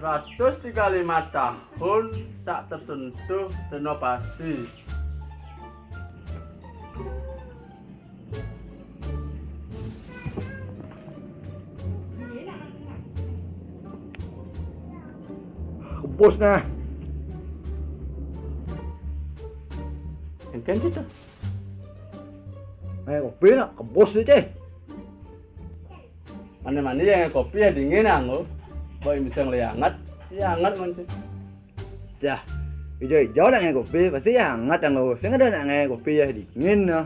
135 tahun tak tersentuh renovasi. Kebos nah. Kan itu. Kopi nak kebos aja. Mana-mana yang kopi ya dingin anggo. Boy bisa ngeliangat, ya hangat mancing. Dah, hijau-hijau nak kopi pasti ya hangat anggo. Saya ada nak kopi ya dingin nah.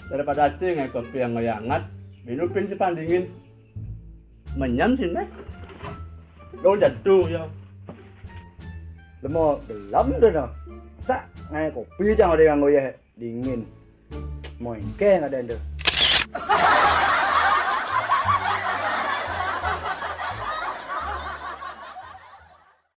Daripada sih kopi yang hangat, minupin si pandingin. Menyam sih nih. Lo jatuh ya. Lemo gelam dah nah. Sak kopi jangan ada yang ya dingin. Mau engke ada anda.